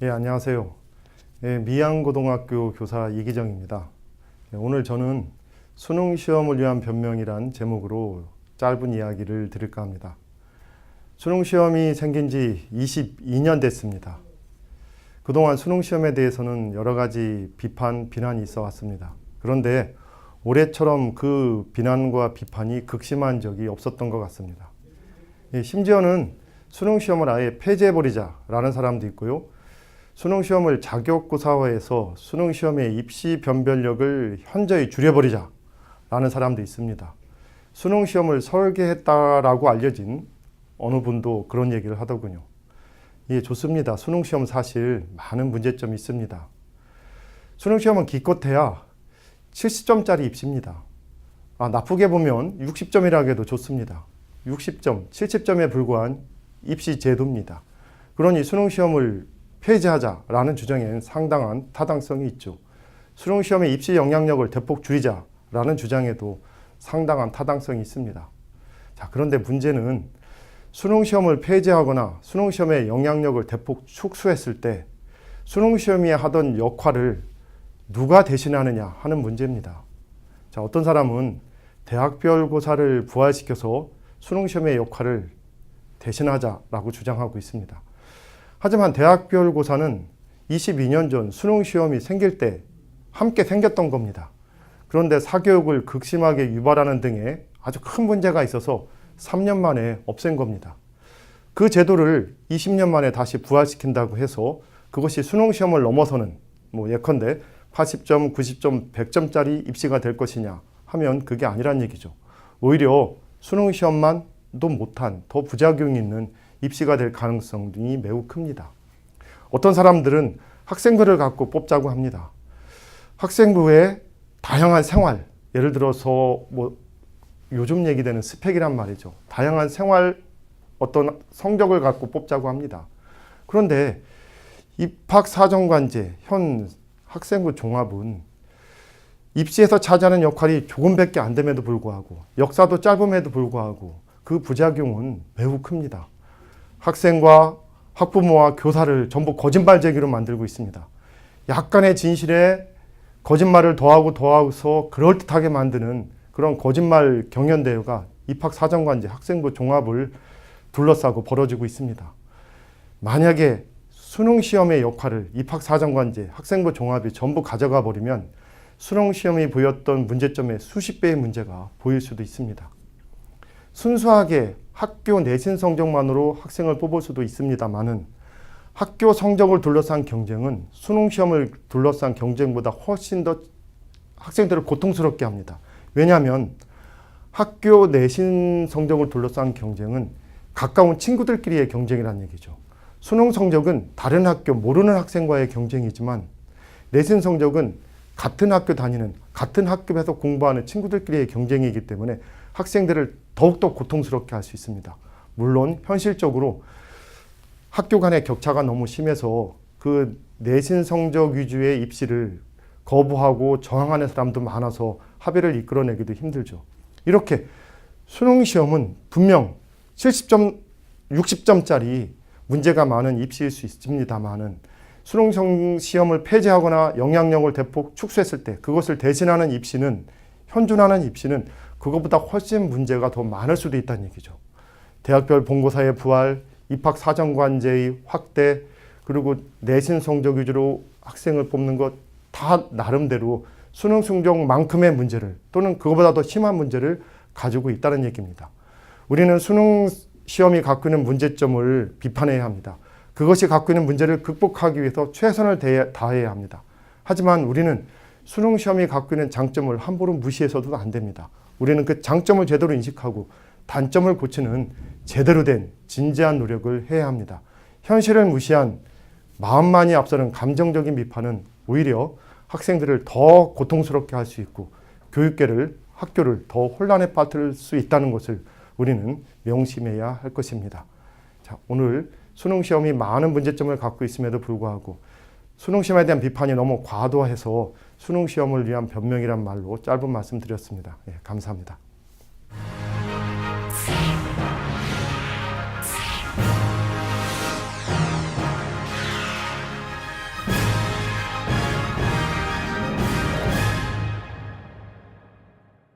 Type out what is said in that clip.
안녕하세요. 미양고등학교 교사 이기정입니다. 오늘 저는 수능시험을 위한 변명이란 제목으로 짧은 이야기를 드릴까 합니다. 수능시험이 생긴 지 22년 됐습니다. 그동안 수능시험에 대해서는 여러 가지 비난이 있어 왔습니다. 그런데 올해처럼 그 비난과 비판이 극심한 적이 없었던 것 같습니다. 심지어는 수능시험을 아예 폐지해버리자라는 사람도 있고요. 수능시험을 자격고사화해서 수능시험의 입시 변별력을 현저히 줄여버리자라는 사람도 있습니다. 수능시험을 설계했다라고 알려진 어느 분도 그런 얘기를 하더군요. 좋습니다. 수능시험 사실 많은 문제점이 있습니다. 수능시험은 기껏해야 70점짜리 입시입니다. 나쁘게 보면 60점이라고 해도 좋습니다. 60점, 70점에 불과한 입시 제도입니다. 그러니 수능시험을 폐지하자라는 주장에는 상당한 타당성이 있죠. 수능시험의 입시 영향력을 대폭 줄이자라는 주장에도 상당한 타당성이 있습니다. 그런데 문제는 수능시험을 폐지하거나 수능시험의 영향력을 대폭 축소했을 때 수능시험이 하던 역할을 누가 대신하느냐 하는 문제입니다. 어떤 사람은 대학별 고사를 부활시켜서 수능시험의 역할을 대신하자라고 주장하고 있습니다. 하지만 대학별 고사는 22년 전 수능시험이 생길 때 함께 생겼던 겁니다. 그런데 사교육을 극심하게 유발하는 등의 아주 큰 문제가 있어서 3년 만에 없앤 겁니다. 그 제도를 20년 만에 다시 부활시킨다고 해서 그것이 수능시험을 넘어서는 예컨대 80점, 90점, 100점짜리 입시가 될 것이냐 하면 그게 아니란 얘기죠. 오히려 수능시험만도 못한 더 부작용이 있는 입시가 될 가능성이 매우 큽니다. 어떤 사람들은 학생부를 갖고 뽑자고 합니다. 학생부의 다양한 생활, 예를 들어서 요즘 얘기되는 스펙이란 말이죠. 다양한 생활 어떤 성적을 갖고 뽑자고 합니다. 그런데 입학사정관제, 현 학생부 종합은 입시에서 차지하는 역할이 조금밖에 안 됨에도 불구하고 역사도 짧음에도 불구하고 그 부작용은 매우 큽니다. 학생과 학부모와 교사를 전부 거짓말쟁이로 만들고 있습니다. 약간의 진실에 거짓말을 더하고서 그럴듯하게 만드는 그런 거짓말 경연대회가 입학사정관제, 학생부 종합을 둘러싸고 벌어지고 있습니다. 만약에 수능시험의 역할을 입학사정관제, 학생부 종합이 전부 가져가 버리면 수능시험이 보였던 문제점의 수십 배의 문제가 보일 수도 있습니다. 순수하게 학교 내신 성적만으로 학생을 뽑을 수도 있습니다만은 학교 성적을 둘러싼 경쟁은 수능시험을 둘러싼 경쟁보다 훨씬 더 학생들을 고통스럽게 합니다. 왜냐하면 학교 내신 성적을 둘러싼 경쟁은 가까운 친구들끼리의 경쟁이라는 얘기죠. 수능 성적은 다른 학교, 모르는 학생과의 경쟁이지만 내신 성적은 같은 학교 다니는, 같은 학급에서 공부하는 친구들끼리의 경쟁이기 때문에 학생들을 더욱더 고통스럽게 할 수 있습니다. 물론 현실적으로 학교 간의 격차가 너무 심해서 그 내신 성적 위주의 입시를 거부하고 저항하는 사람도 많아서 합의를 이끌어내기도 힘들죠. 이렇게 수능시험은 분명 70점, 60점짜리 문제가 많은 입시일 수 있습니다만은 수능시험을 폐지하거나 영향력을 대폭 축소했을 때 그것을 대신하는 입시는, 현존하는 입시는 그것보다 훨씬 문제가 더 많을 수도 있다는 얘기죠. 대학별 본고사의 부활, 입학사정관제의 확대, 그리고 내신 성적 위주로 학생을 뽑는 것 다 나름대로 수능 성적만큼의 문제를 또는 그것보다 더 심한 문제를 가지고 있다는 얘기입니다. 우리는 수능 시험이 갖고 있는 문제점을 비판해야 합니다. 그것이 갖고 있는 문제를 극복하기 위해서 최선을 다해야 합니다. 하지만 우리는 수능 시험이 갖고 있는 장점을 함부로 무시해서도 안 됩니다. 우리는 그 장점을 제대로 인식하고 단점을 고치는 제대로 된 진지한 노력을 해야 합니다. 현실을 무시한 마음만이 앞서는 감정적인 비판은 오히려 학생들을 더 고통스럽게 할 수 있고 교육계를, 학교를 더 혼란에 빠뜨릴 수 있다는 것을 우리는 명심해야 할 것입니다. 오늘 수능시험이 많은 문제점을 갖고 있음에도 불구하고 수능시험에 대한 비판이 너무 과도해서 수능시험을 위한 변명이란 말로 짧은 말씀 드렸습니다. 감사합니다.